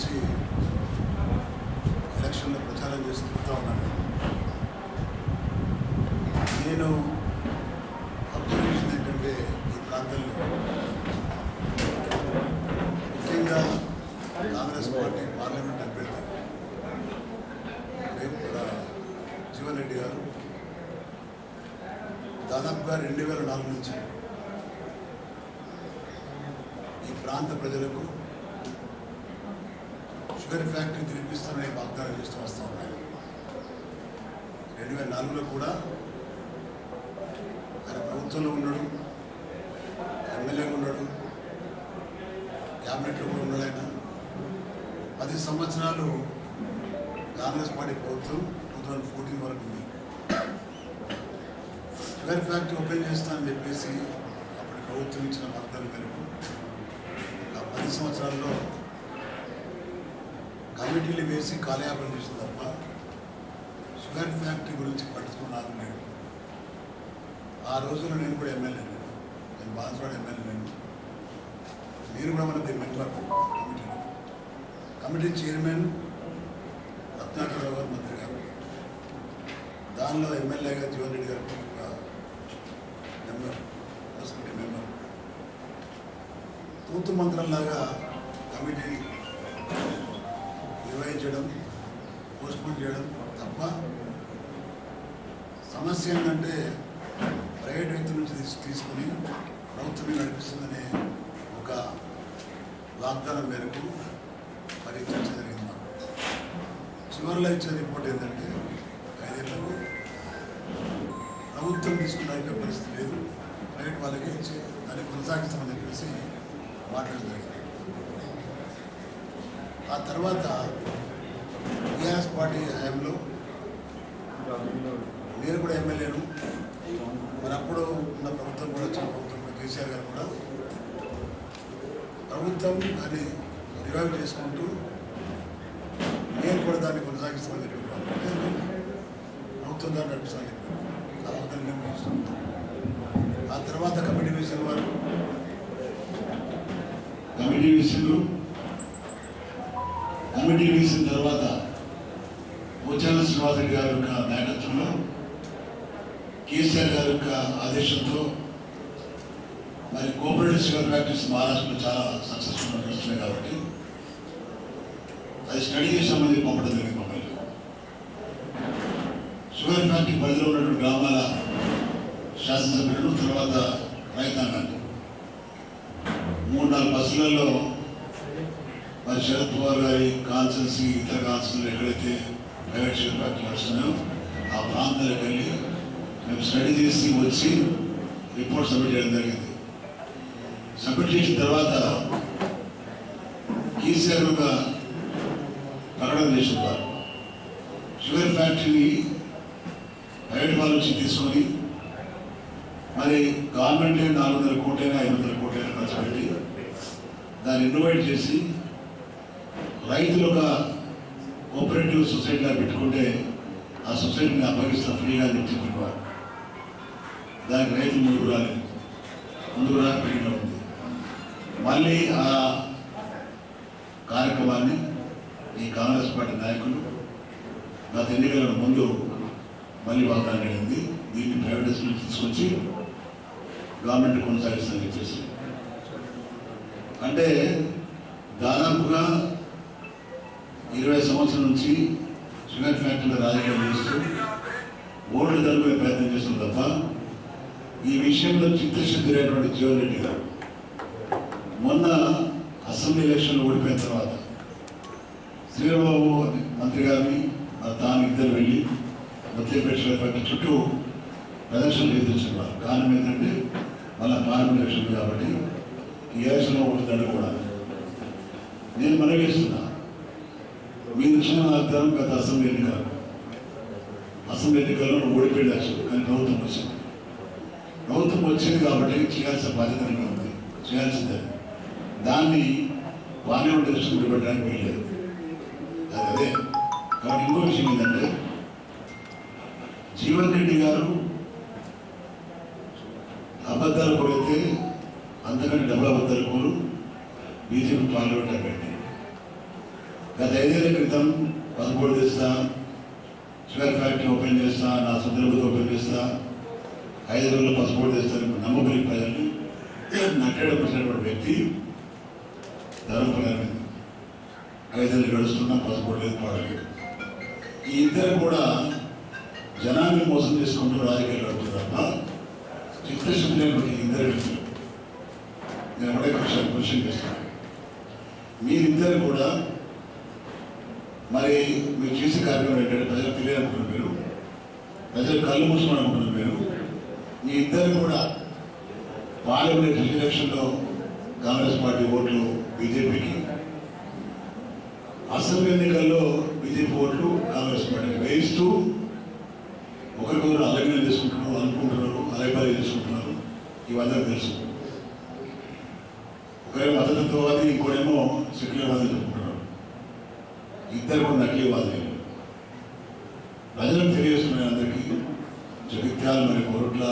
నుంచి ఎలక్షన్లో ప్రచారం చేసి తిరుగుతూ ఉన్నాను. నేను అబ్జర్వేషన్ ఏంటంటే ఈ ప్రాంతంలో ముఖ్యంగా కాంగ్రెస్ పార్టీ పార్లమెంట్ అభ్యర్థి రేపు కూడా జీవన్ రెడ్డి గారు దాదాపుగా 2004 నుంచి ఈ ప్రాంత ప్రజలకు షుగర్ ఫ్యాక్టరీ తిరిగిస్తానని వాగ్దానం చేస్తూ వస్తూ ఉన్నాయి. 2004లో కూడా ఆయన ప్రభుత్వంలో ఉన్నాడు, ఎమ్మెల్యేగా ఉన్నాడు, క్యాబినెట్లో కూడా ఉన్నాడు. ఆయన 10 సంవత్సరాలు కాంగ్రెస్ పార్టీ ప్రభుత్వం 2014 వరకు ఉంది. షుగర్ ఫ్యాక్టరీ ఓపెన్ చేస్తానని చెప్పేసి అప్పటి ప్రభుత్వం ఇచ్చిన వాగ్దానం మేరకు ఆ 10 సంవత్సరాల్లో కమిటీలు వేసి కాలయాపన చేసిన తప్ప షుగర్ ఫ్యాక్టరీ గురించి పట్టించుకున్నాను నేను. ఆ రోజుల్లో నేను కూడా ఎమ్మెల్యే, నేను బాన్స్వాడ ఎమ్మెల్యే, నేను కూడా మన మెంబర్ కమిటీలో. కమిటీ చైర్మన్ రత్నాకరరావు గారు మంత్రి గారు, దానిలో ఎమ్మెల్యేగా జీవన్ రెడ్డి గారు మెంబర్, హౌస్ కమిటీ మెంబర్. తూతు మంత్రంలాగా కమిటీ నిర్వహించడం, పోస్ట్పోన్ చేయడం తప్ప సమస్య ఏంటంటే ప్రైవేట్ వ్యక్తుల నుంచి తీసుకొని ప్రభుత్వమే నడిపిస్తుందనే ఒక వాగ్దానం మేరకు మరి చర్చ జరిగింది. మాకు చివరిలో ఇచ్చే రిపోర్ట్ ఏంటంటే 5 ఏళ్లకు ప్రభుత్వం తీసుకున్న అయిపోయే పరిస్థితి లేదు, ప్రైవేట్ వాళ్ళకి ఇచ్చి దాన్ని కొనసాగిస్తామని చెప్పేసి మాట్లాడడం జరిగింది. ఆ తర్వాత టీఆర్ఎస్ పార్టీ హయాంలో నేను కూడా ఎమ్మెల్యేను, మరి అప్పుడు ఉన్న ప్రభుత్వం కూడా వచ్చిన ప్రభుత్వం కేసీఆర్ గారు కూడా ప్రభుత్వం దాన్ని రివైవ్ చేసుకుంటూ నేను కూడా దాన్ని కొనసాగిస్తామని చెప్పాను. ప్రభుత్వం దాన్ని నడిపిస్తామని చెప్పాను. ఆ వాగ్దానం మేము చేస్తాం. ఆ తర్వాత కమిటీ వేసిన వారు కమిటీ వేసిన తర్వాత పోచారం శ్రీనివాసరెడ్డి గారి యొక్క నాయకత్వంలో కేసీఆర్ గారి యొక్క ఆదేశంతో మరి కోఆపరేటివ్ షుగర్ ఫ్యాక్టరీస్ మహారాష్ట్రలో చాలా సక్సెస్ఫుల్గా నడుస్తున్నాయి కాబట్టి అది స్టడీ చేసామని పంపడం జరిగింది. మమ్మల్ని షుగర్ ఫ్యాక్టరీ పరిధిలో ఉన్నటువంటి గ్రామాల శాసనసభ్యులను, తర్వాత రైతాంగాన్ని 3-4 బస్సులలో మరి శరద్ పవార్ గారి కాన్సెన్సీ, ఇతర కాన్సెన్సీలు ఎక్కడైతే ప్రైవేట్ షుగర్ ఫ్యాక్టరీ నడుస్తున్నాయో ఆ ప్రాంతాలకు వెళ్ళి మేము స్టడీ చేసి వచ్చి రిపోర్ట్ సబ్మిట్ చేయడం జరిగింది. సబ్మిట్ చేసిన తర్వాత కేసీఆర్ ఒక ప్రకటన చేస్తున్నారు. షుగర్ ఫ్యాక్టరీని ప్రైవేట్ వాళ్ళ నుంచి తీసుకొని మరి గవర్నమెంట్ 400 కోట్లైనా 500 కోట్లైనా ఖర్చు పెట్టి దాన్ని ఇన్వైట్ చేసి రైతులు ఒక కోఆపరేటివ్ సొసైటీగా పెట్టుకుంటే ఆ సొసైటీని అప్పగిస్తా ఫ్రీగా చెప్పేవారు. దానికి రైతులు ముందుకు రాలేదు, ఉంది. మళ్ళీ ఆ కార్యక్రమాన్ని ఈ కాంగ్రెస్ పార్టీ నాయకులు గత ఎన్నికల ముందు మళ్ళీ వాగ్దానం అయింది. దీన్ని ప్రైవేటైజేషన్ తీసుకొచ్చి గవర్నమెంట్ కొనసాగిస్తుందని చెప్పేసి, అంటే దాదాపుగా 20 సంవత్సరాల నుంచి షుగర్ ఫ్యాక్టరీలో రాజకీయాలు చేస్తూ ఓట్లు జరుపుకునే ప్రయత్నం చేస్తుంది తప్ప ఈ విషయంలో చిత్తశుద్ధి లేనటువంటి జీవన్ రెడ్డి గారు మొన్న అసెంబ్లీ ఎలక్షన్లో ఓడిపోయిన తర్వాత శ్రీరామబాబు మంత్రి గారిని తాను ఇద్దరు వెళ్ళి ముత్యంపేట షుగర్ ఫ్యాక్టరీ చుట్టూ ప్రదర్శనలు ఎదుర్కొన్నారు. కారణం ఏంటంటే మళ్ళీ పార్లమెంట్ ఎలక్షన్ కాబట్టి ఈ ఎలక్షన్లో ఓట్లు దండుకోవడానికి. నేను మనవి చేస్తున్నా, మీరు ఇచ్చిన వాగ్దానం గత అసెంబ్లీ ఎన్నికల్లో ఓడిపోయాచ్చు, కానీ ప్రభుత్వం వచ్చింది కాబట్టి చేయాల్సిన బాధ్యత ఉంది, చేయాల్సిందే. దాన్ని పార్లమెంట్ ఎలక్షన్ గుడిపెట్టడానికి వెళ్ళలేదు. అదే కాబట్టి ఇంకో విషయం ఏంటంటే జీవన్ రెడ్డి గారు అబద్ధాలు కొడితే అంతకంటే డబుల్ అబద్ధాలు కోరు బీజేపీ పార్లమెంట్ అభ్యర్థి. గత 5 ఏళ్ల క్రితం పసుపు తెస్తా, షుగర్ ఫ్యాక్టరీ ఓపెన్ చేస్తా, నా సొంత ఓపెన్ చేస్తా, 5 రోజుల్లో పసుపు తెస్తాను నమ్మకం ప్రజల్ని నట్టేటప్పుడు వ్యక్తి ధర్మపురాన్ని 5 ఏళ్ళు గడుస్తున్నా పసుపు లేదు, పాడలేదు. ఈ ఇద్దరు కూడా జనాన్ని మోసం చేసుకుంటూ రాజకీయాలు గడుపుతారు తప్ప చిత్తశుద్ధి లేకపోతే ఇద్దరు వ్యక్తులు. నేను ఒకటే క్వశ్చన్ చేస్తాను, మీరిద్దరు కూడా మరి మీరు చేసే కార్యక్రమం ఏంటంటే ప్రజలకు తెలియాలనుకున్నారు, మీరు ప్రజలు కళ్ళు మూసుకొని అనుకున్నారు, మీరు మీ ఇద్దరు కూడా పార్లమెంట్ ఎలక్షన్లో కాంగ్రెస్ పార్టీ ఓట్లు బీజేపీకి, అసెంబ్లీ ఎన్నికల్లో బీజేపీ ఓట్లు కాంగ్రెస్ పార్టీకి వేయిస్తూ ఒకరికొకరు అలగ్నం చేసుకుంటున్నారు, అనుకుంటున్నారు, అలైపాలి చేసుకుంటున్నారు. ఇవందరూ తెలుసు. ఒకరేమో మతతత్వవాది, ఇంకోడేమో సెక్యులర్వాది చెప్పుకుంటున్నారు. ఇద్దరు కూడా నకిలీవాదులు. ప్రజలకు తెలియజేస్తున్నాయి అందరికీ. జగిత్యాల మరియు కోరుట్ల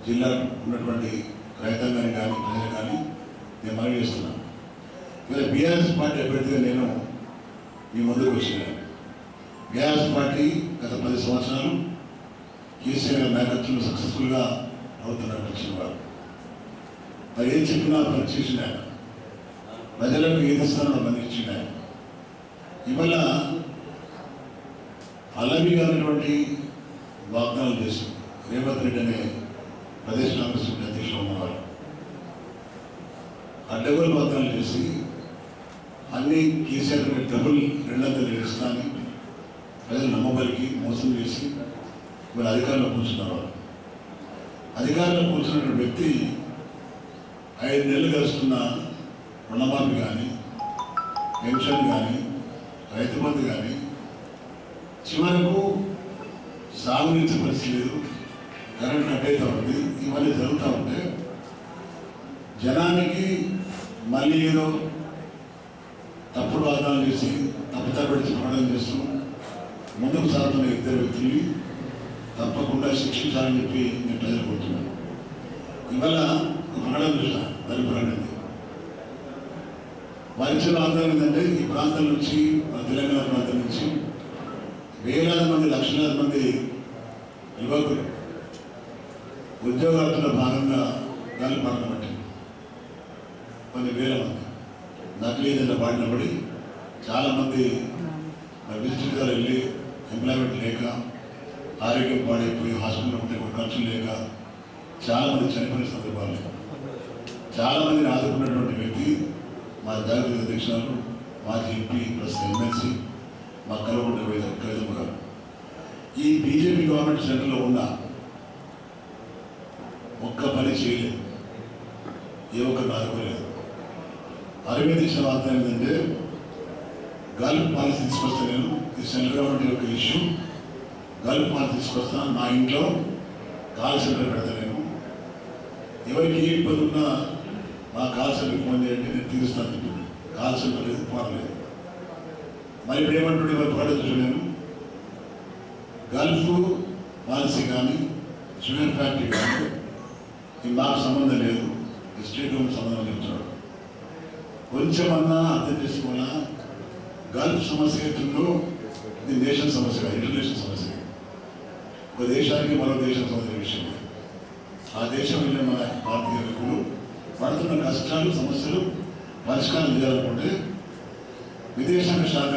జిల్లా ఉన్నటువంటి రైతాంగాన్ని కానీ ప్రజలు కానీ నేను మనవి చేస్తున్నాను. ఇలా బీఆర్ఎస్ పార్టీ అభ్యర్థిగా నేను మీ ముందుకు వచ్చినాను. బీఆర్ఎస్ పార్టీ గత 10 సంవత్సరాలు కేసీఆర్ నాయకత్వంలో సక్సెస్ఫుల్గా అవుతున్నారు. వచ్చిన వారు మరి ఏం చెప్పినా పని చేసిన ఆయన, ప్రజలకు ఏది ఇస్తానో పని ఇచ్చిన ఆయన. ఇవాళ అలవిగా ఉన్నటువంటి వాగ్దానాలు చేసి రేవంత్ రెడ్డి అనే ప్రదేశ్ కాంగ్రెస్ అధ్యక్షులు ఉన్నవారు అడ్డగోలు వాగ్దానాలు చేసి అన్ని కేసీఆర్ డబుల్ 200 ఇస్తానని ప్రజలు నమ్మబలికి మోసం చేసి వీళ్ళు అధికారంలో కూర్చున్నారు. వాళ్ళు అధికారంలో కూర్చున్నటువంటి వ్యక్తి 5 నెలలు గడుస్తున్న రుణమాఫీ కానీ, పెన్షన్ కానీ, రైతు బంధు కానీ, చివరకు సాగునీటి పరిస్థితి లేదు, కరెంట్ కట్ అవుతూ ఉంది. ఇవన్నీ జరుగుతూ ఉంటే జనానికి మళ్ళీ ఏదో తప్పుడు వాగ్దానాలు చేసి తప్పుతపెట్టి ప్రకటన చేస్తూ ముందుకు సాగుతున్న ఇద్దరు వ్యక్తుల్ని తప్పకుండా శిక్షించాలని చెప్పి నేను ప్రజలు కోరుతున్నాను. ఇవాళ ఒక ప్రకటన చూసా, దాని ప్రకటన వారి ఇచ్చిన వాగ్దానం ఏంటంటే ఈ ప్రాంతం నుంచి మన తెలంగాణ ప్రాంతం నుంచి వేలాది మంది, లక్షలాది మంది యువకులు ఉద్యోగార్థుల భాగంగా గాలి పాటలు పట్టింది. కొన్ని వేల మంది నకిలీజన్ల బాడిన పడి చాలామంది విజిట్గా వెళ్ళి ఎంప్లాయ్మెంట్ లేక, ఆరోగ్యం పాడైపోయి హాస్పిటల్లో ఉంటే ఖర్చులు లేక చాలామంది చనిపోయిన సందర్భాలు. చాలామందిని ఆదుకున్నటువంటి వ్యక్తి మా జాతీయ అధ్యక్షురాలు, మాజీ ఎంపీ ప్లస్ ఎమ్మెల్సీ మా కలవకుంట కవితమ్మ గారు. ఈ బీజేపీ గవర్నమెంట్ సెంటర్లో ఉన్న ఒక్క పని చేయలేదు, ఏ ఒక్కరిని ఆదుకోలేదు. అరవింద్ ఇచ్చిన వాగ్దానం ఏంటంటే గల్ఫ్ పాలసీ తీసుకొస్తా, నేను ఈ సెంట్రల్ గవర్నమెంట్ యొక్క ఇష్యూ, గల్ఫ్ పాలసీ తీసుకొస్తా, నా ఇంట్లో కాల్ సెంటర్ పెడతా, నేను ఎవరికి ఏ ఇబ్బంది ఉన్నా మా కాల్ సెంటర్కి ఫోన్ చేయండి, నేను తీరుస్తాను చెప్పింది. కాల్ సెంటర్ లేదు, పోవలేదు. మరి ఇప్పుడు ఏమంటుండే మరి పాటించు, నేను గల్ఫ్ పాలసీ కానీ, షుగర్ ఫ్యాక్టరీ కానీ ఇది మాకు సంబంధం లేదు, స్టేట్ గవర్నమెంట్ సంబంధం చెప్తున్నాడు. కొంచెమన్నా అర్థం చేసుకోవాలా, గల్ఫ్ సమస్య అవుతుందో ఇది నేషన్ సమస్య కాదు, ఇంటర్నేషనల్ సమస్య. ఒక దేశానికి మరో దేశం సంబంధించిన విషయం. ఆ దేశం వెళ్ళిన మన భారతీయ వ్యక్తులు పడుతున్న కష్టాలు, సమస్యలు పరిష్కారం చేయాలనుకుంటే విదేశాంగ శాఖ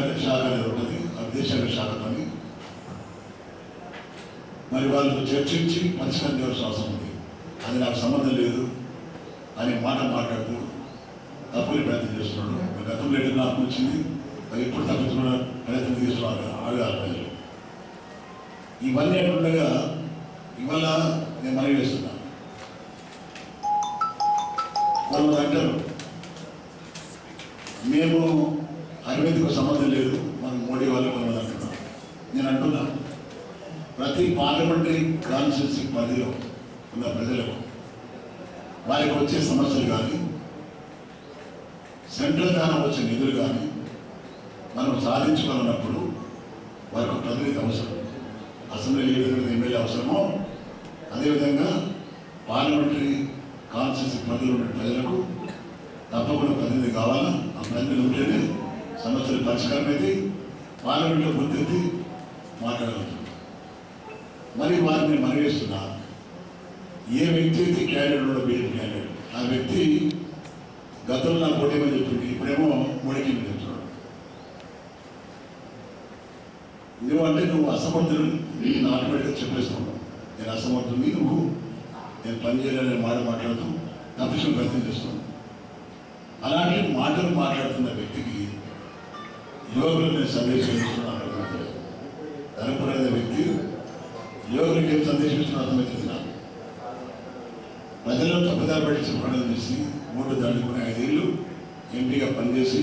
అనేది ఉంటుంది. ఆ విదేశాంగ శాఖతోని మరి వాళ్ళు చర్చించి పరిష్కారం చేయాల్సిన అవసరం ఉంది. అది నాకు సంబంధం లేదు అనే మాట మాట్లాడుతూ తప్పుని ప్రయత్నం చేస్తున్నాడు. గతంలో ఎటు నాకు వచ్చింది, మరి ఎప్పుడు తప్పించుకున్న ప్రయత్నం చేస్తున్నారు ఆడగారు ప్రజలు. ఇవన్నీ ఎట్లుండగా ఇవాళ నేను మనవి చేస్తున్నాను. వాళ్ళు అంటారు మేము అరవింద్కు సంబంధం లేదు, మనం మోడీ వాళ్ళు కొంతమంది అంటున్నాం. నేను అంటున్నా, ప్రతి పార్లమెంటరీ కాన్స్టిట్యూన్సీ పరిధిలో ఉన్న ప్రజలకు వారికి వచ్చే సమస్యలు కానీ, సెంట్రల్ ద్వారా వచ్చే నిధులు కానీ మనం సాధించుకోవాలన్నప్పుడు వారికి ప్రతినిధి అవసరం. అసెంబ్లీ ఎమ్మెల్యే అవసరమో అదేవిధంగా పార్లమెంటరీ కాన్స్టిట్యూన్సీ పరిధిలో ఉన్న ప్రజలకు తప్పకుండా ప్రతినిధి కావాలా. ఆ ప్రతినిధి ఉంటేనే సమస్యల పరిష్కారం అయితే పార్లమెంట్లో గుర్తెత్తి మాట్లాడగలుగుతుంది. మరి వారిని మనవేస్తున్నా ఏ వ్యక్తి అయితే క్యాండిడేట్ బీజేపీ క్యాండిడేట్ ఆ వ్యక్తి గతంలో నా పోటీమని చెప్తుంది, ఇప్పుడేమో మోడీకి చెప్తున్నాడు. నువ్వు అసమర్థుడు ఆటోమేటిక్గా చెప్పేస్తున్నావు. నేను అసమర్థుని, నేను పని చేయాలని మాట్లాడుతూ తప్పించిన ప్రయత్నం చేస్తున్నాను. అలాంటి మాటలు మాట్లాడుతున్న వ్యక్తికి యువకులకు నేను సందేశం ఇస్తున్నాను అర్థమవుతుంది. ధర్మపురి అనే వ్యక్తి యువకులకు ఏం సందేశం ఇస్తున్నా అర్థమవుతుంది. నాకు ప్రజలను తప్పుదారి పట్టించి ప్రకటన చేసి 3 దాటుకుని 5 ఏళ్ళు ఎంపీగా పనిచేసి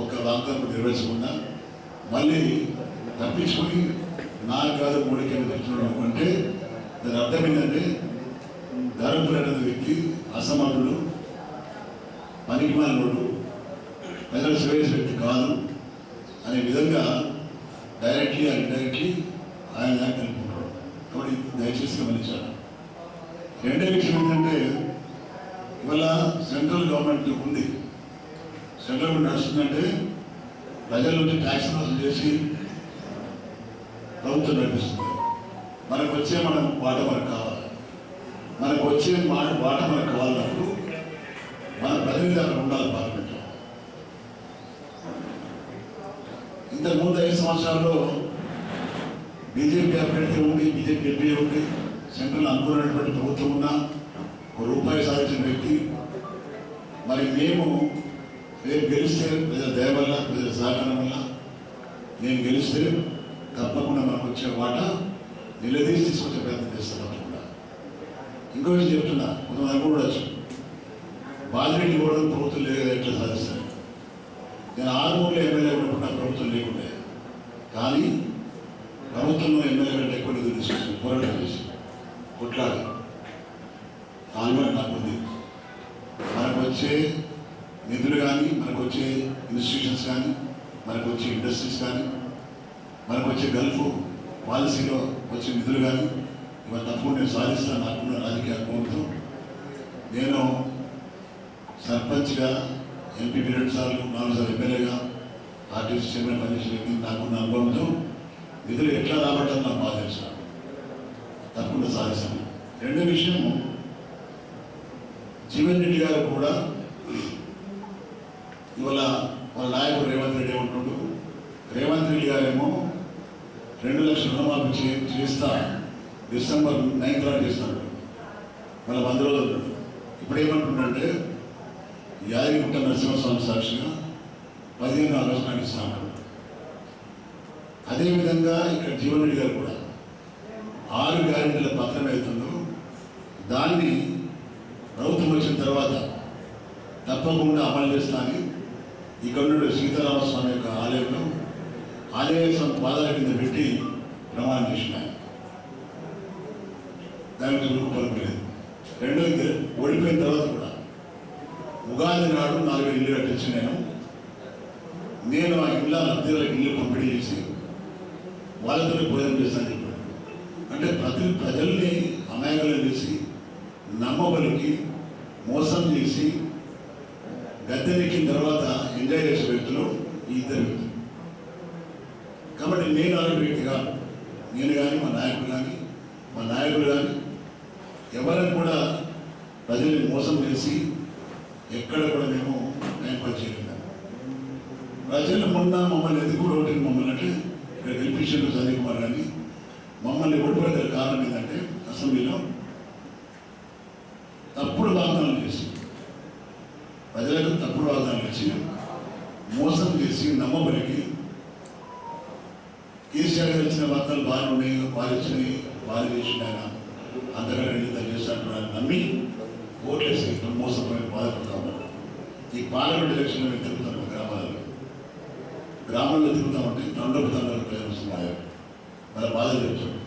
ఒక్క వాగ్దానం నెరవేర్చకుండా మళ్ళీ తప్పించుకొని నాకు కాదు మోడీకి తెచ్చుకున్నాడు అంటే దాని అర్థం ఏంటంటే ధర్మపురి అనే వ్యక్తి అసమర్థుడు, పనికిమాలినోడు, ప్రజలు సేవ వ్యక్తి కాదు అనే విధంగా డైరెక్ట్లీ అండ్ ఇండైరెక్ట్లీ ఆయన తెలుపుకుంటాడు. కాబట్టి దయచేసి గమనించాలి. రెండో విషయం ఏంటంటే ఇవాళ సెంట్రల్ గవర్నమెంట్ ఉంది, సెంట్రల్ గవర్నమెంట్ నడుస్తుందంటే ప్రజల నుంచి ట్యాక్స్ వసూలు చేసి ప్రభుత్వం నడిపిస్తుంది. మనకు వచ్చే వాట మనకు కావాలి, మనకు వచ్చే వాట మనకు కావాలన్నప్పుడు మన ప్రతినిధి అక్కడ ఉండాలి పార్లమెంట్లో. ఇంతకుముందు 5 సంవత్సరాల్లో బీజేపీ అభ్యర్థి ఉండి, బీజేపీ ఎంపీ ఉండి, సెంట్రల్ అనుకున్నటువంటి ప్రభుత్వం ఉన్న రూపాయి సాధించిన వ్యక్తి. మరి మేము రేపు గెలిస్తే ప్రజల దయ వల్ల, ప్రజల సహకారం వల్ల నేను గెలిస్తే తప్పకుండా మనకు వచ్చే వాట నిలదీసి తీసుకొచ్చే ప్రయత్నం చేస్తాను తప్పకుండా. ఇంకో విషయం చెప్తున్నా, కొంతమంది అనుకోవచ్చు బాధ్యతలు కూడా ప్రభుత్వం లేదు ఎట్లా సాధిస్తాను. నేను 6 ఊళ్ళో ఎమ్మెల్యే ఉన్నప్పుడు నాకు ప్రభుత్వం లేకుండే, కానీ ప్రభుత్వంలో ఎమ్మెల్యే కంటే ఎక్కువ నిధులు తీసుకొచ్చి పోరాటం చేసి కొట్లాడి ఆల్రెడీ నాకు ఉంది. మనకు వచ్చే నిధులు కానీ, మనకు వచ్చే ఇన్స్టిట్యూషన్స్ కానీ, మనకు వచ్చే ఇండస్ట్రీస్ కానీ, మనకు వచ్చే గల్ఫ్ పాలసీలో వచ్చే నిధులు కానీ ఇవాళ తప్పకుండా నేను సాధిస్తాను. నాకున్న రాజకీయ అనుభవంతో నేను సర్పంచ్గా, ఎంపీపీ 2 సార్లు, 4 సార్లు ఎమ్మెల్యేగా, ఆర్టీసీ చైర్మన్ పనిచేసిన వ్యక్తి నాకున్న అనుభవంతో నిధులు ఎట్లా రాబట్టాలని నాకు బాగా తెలుసు. తప్పకుండా సాధిస్తాను. రెండో విషయం, జీవన్ రెడ్డి గారు కూడా ఇవాళ వాళ్ళ నాయకుడు రేవంత్ రెడ్డి ఏమంటున్నాడు, రేవంత్ రెడ్డి గారేమో 2 లక్షల రుణమాఫీ చేస్తా డిసెంబర్ 9th నాడు చేస్తాడు, మళ్ళీ 100 రోజులు ఉంటాడు. ఇప్పుడు ఏమంటుండంటే యాదగిరిగుట్ట నరసింహస్వామి సాక్షిగా 15 ఆగస్టు నాడు ఇస్తాను. అదేవిధంగా ఇక్కడ జీవన్ రెడ్డి గారు కూడా 6 గ్యారెంటీల పత్రం అవుతుందో దాన్ని ప్రభుత్వం వచ్చిన తర్వాత తప్పకుండా అమలు చేస్తానని ఇక్కడ నుండి సీతారామస్వామి యొక్క ఆలయంలో ఆలయ పాదాల కింద పెట్టి ప్రమాణం చేసినాయి. దానికి చురుకు పలుకులేదు. రెండోది, ఓడిపోయిన తర్వాత కూడా ఉగాది నాడు 4 ఇల్లు కట్టించి నేను ఆ ఇళ్ళ లబ్ధిదారులకు ఇల్లు పంపిణీ చేసి వాళ్ళతో భోజనం చేస్తానని చెప్పాడు. అంటే ప్రజల్ని అమాయకులు చేసి నమ్మబలికి మోసం చేసి గద్దెనెక్కిన తర్వాత ఎంజాయ్ చేసే వ్యక్తులు ఈ 2 వ్యక్తులు. కాబట్టి నేను అలాంటి వ్యక్తిగా నేను కానీ మా నాయకులు కానీ ఎవరైనా కూడా ప్రజల్ని మోసం చేసి ఎక్కడ కూడా మేము టైం పాస్ చేయలేదు. ప్రజలు మొన్న మమ్మల్ని ఎందుకు ఓటింగ్ మమ్మల్ని అంటే ఇక్కడ గెలిపించారు సంజయ్ కుమార్ కానీ మమ్మల్ని ఓడిపోయే కారణం ఏంటంటే అసెంబ్లీలో తప్పుడు వాగ్దానాలు చేసి ప్రజలకు తప్పుడు వాగ్దానాలు ఇచ్చి మోసం చేసి నమ్మబలికి కేసీఆర్ గారు ఇచ్చిన వార్తలు బాగా ఉన్నాయి, వారు ఇచ్చినవి వారు చేసిన ఆయన అంతకంటే ఇంత చేసినట్టు నమ్మి ఓట్లేసి మోసపోయిన బాధపడుతూ ఉన్నారు. ఈ పార్లమెంట్ ఎలక్షన్లో మేము తిరుగుతాం గ్రామాల్లో తిరుగుతామంటే తండ్రుతారు ప్రజలు వస్తున్నాయి, వాళ్ళ బాధలు చెప్తాడు.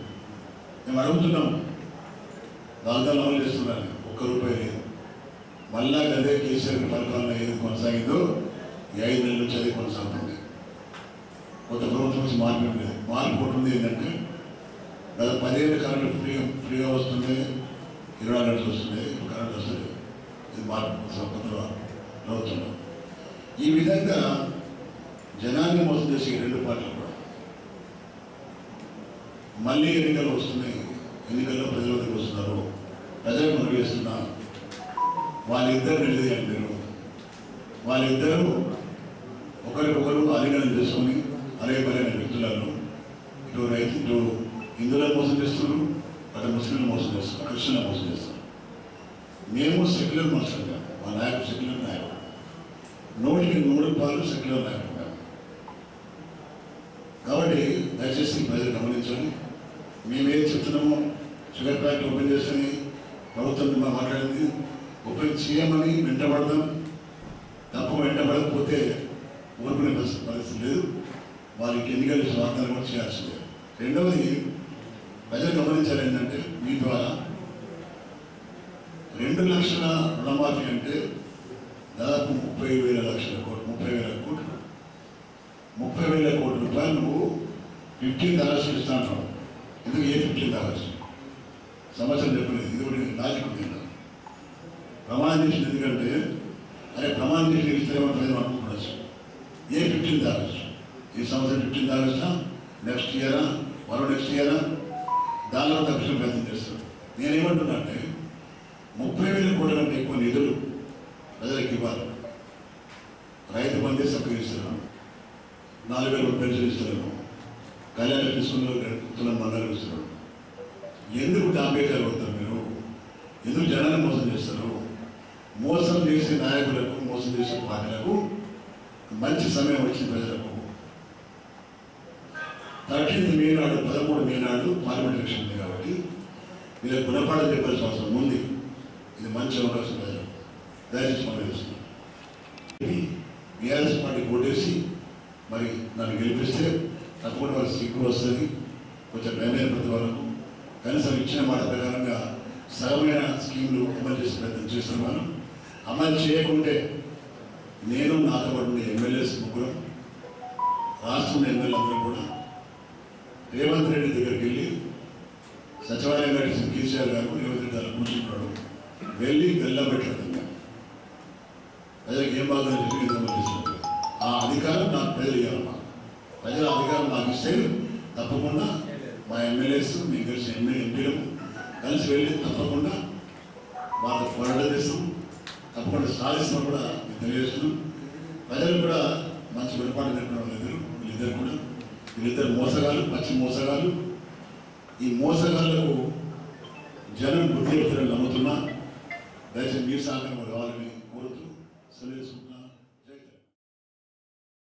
మేము అడుగుతున్నాం, వాగ్దానాలు అమలు చేస్తున్నాను, ₹1 లేదు. మళ్ళా అదే కేసీఆర్ పరిపాలన ఏది కొనసాగిందో ఈ 5 నెలల నుంచి అదే కొనసాగుతుంది. కొత్త ప్రభుత్వం నుంచి మార్పు కొట్టింది ఏంటంటే గత 10 ఏళ్ళ కరెంటు ఫ్రీగా వస్తుంది, 24 గంటలు వస్తుంది, ఇప్పుడు కరెంట్ వస్తుంది. ఇది మార్పు కొత్త ప్రభుత్వంలో. ఈ విధంగా జనాన్ని మోసం చేసే ఈ రెండు పార్టీలు కూడా మళ్ళీ ఎన్నికలు వస్తున్నాయి. ఎన్నికల్లో ప్రజల వద్దకు వస్తున్నారు. ప్రజలకు మనం వేస్తున్నా వాళ్ళిద్దరు నిలదీయాలి. మీరు వాళ్ళిద్దరూ ఒకరికొకరు ఆలింగనం చేసుకొని అరేపరైన వ్యక్తులను ఇటు రైతు ఇటు హిందువులను మోసం చేస్తున్నారు, అటు ముస్లింలు మోసం చేస్తున్నారు, క్రిస్టియన్లు మోసం చేస్తున్నారు. మేము సెక్యులర్ మనుషులుగా మా నాయకుడు సెక్యులర్ నాయకుడు, 100% సెక్యులర్ నాయకుడు. కాబట్టి దయచేసి ప్రజలు గమనించండి. మేమేం చెప్తున్నామో షుగర్ ఫ్యాక్టరీ ఓపెన్ చేస్తేనే ప్రభుత్వం మా మాట్లాడింది, ఓపెన్ చేయమని వెంటబడదాం. తప్ప వెంటబడకపోతే ఊరుకునే పరిస్థితి లేదు. వాళ్ళకి ఎన్నికల వాగ్దానం కూడా చేయాల్సిందే. రెండవది ప్రజలు గమనించాలి ఏంటంటే, మీ ద్వారా 2 లక్షల రుణమాఫీ అంటే దాదాపు 30,000 లక్షల కోట్లు, 30,000 కోట్లు, 30,000 కోట్ల రూపాయలు నువ్వు 15th ఆగస్టు ఇస్తాను. ఎందుకు ఏ 15th ఆగస్టు సంవత్సరం చెప్పలేదు. ఇది ఒకటి లాజిక్ ఉంది. ప్రమాణం చేసింది ఎందుకంటే అరే ప్రమాణం చేసి ఇస్తారేమో ప్రజలు అనుకుంటున్నాను. ఏ 15th ఆగస్టు ఈ సంవత్సరం 15th ఆగస్టా, నెక్స్ట్ ఇయరా, మరో నెక్స్ట్ ఇయరా, దానిలో తప్పించిన ప్రయత్నం చేస్తాను. నేనేమంటున్నా అంటే 30,000 కోట్ల కంటే ఎక్కువ నిధులు ప్రజలకు ఇవ్వాలి. రైతు బంధే సబ్సిడీ ఇస్తున్నాను, 4,000 పెన్షన్ ఇస్తున్నాను, కళ్యాణ తీసుకున్న మండలం ఇస్తున్నాడు. ఎందుకు డాంబేకాలు అవుతారు మీరు? ఎందుకు జనాన్ని మోసం చేస్తారు? మోసం చేసే నాయకులకు, మోసం చేసే పార్టీలకు మంచి సమయం వచ్చింది. ప్రజలకు 13th మే నాడు, 13 మే నాడు పార్లమెంట్ ఎలక్షన్ ఉంది. కాబట్టి మీరు గుణపాఠం చెప్పాల్సిన అవసరం ఉంది. ఇది మంచి అవకాశం ప్రజలు దయచేసి మనం చేస్తున్నాం. బీఆర్ఎస్ పార్టీ ఓటేసి మరి నన్ను గెలిపిస్తే తప్పకుండా వాళ్ళకి సిగ్గు వస్తుంది. కొంచెం భయం ఏర్పడితే వాళ్ళకు కనీసం ఇచ్చిన మాట ప్రకారంగా సగమైన స్కీమ్లు అమలు చేసే ప్రయత్నం చేస్తున్నాను. అమలు చేయకుంటే నేను నాతో పాటు ఉండే ఎమ్మెల్యేస్ ముగ్గురం, రాష్ట్రంలో ఎమ్మెల్యేలందరూ కూడా రేవంత్ రెడ్డి దగ్గరికి వెళ్ళి సచివాలయం కట్టిన కేసీఆర్ గారు రేవంత్ రెడ్డి గారు కూర్చుంటున్నాడు, వెళ్ళి వెళ్ళబెట్టారు. ప్రజలకు ఏం బాగా చేస్తున్నారు. ఆ అధికారం నాకు ప్రజలు ఇవ్వాలమ్మా. ప్రజల అధికారం నాకు ఇస్తే తప్పకుండా మా ఎమ్మెల్యేస్, మీకు తెలిసిన ఎంపీలను కలిసి వెళ్ళి తప్పకుండా వాళ్ళకి పోరాటం చేస్తాం. తప్పకుండా సాధిస్తాం కూడా మీకు తెలియజేస్తున్నాం. ప్రజలు కూడా మంచి గుణపాఠం నేర్పడం లేదు. వీళ్ళిద్దరు మోసగాళ్ళు, పచ్చి మోసగాళ్ళు. ఈ మోసగాళ్లకు జనం బుద్ధి చెప్తారని నమ్ముతున్నా. దయచేసి మీ సహకారం కావాలని కోరుతూ సెలవు.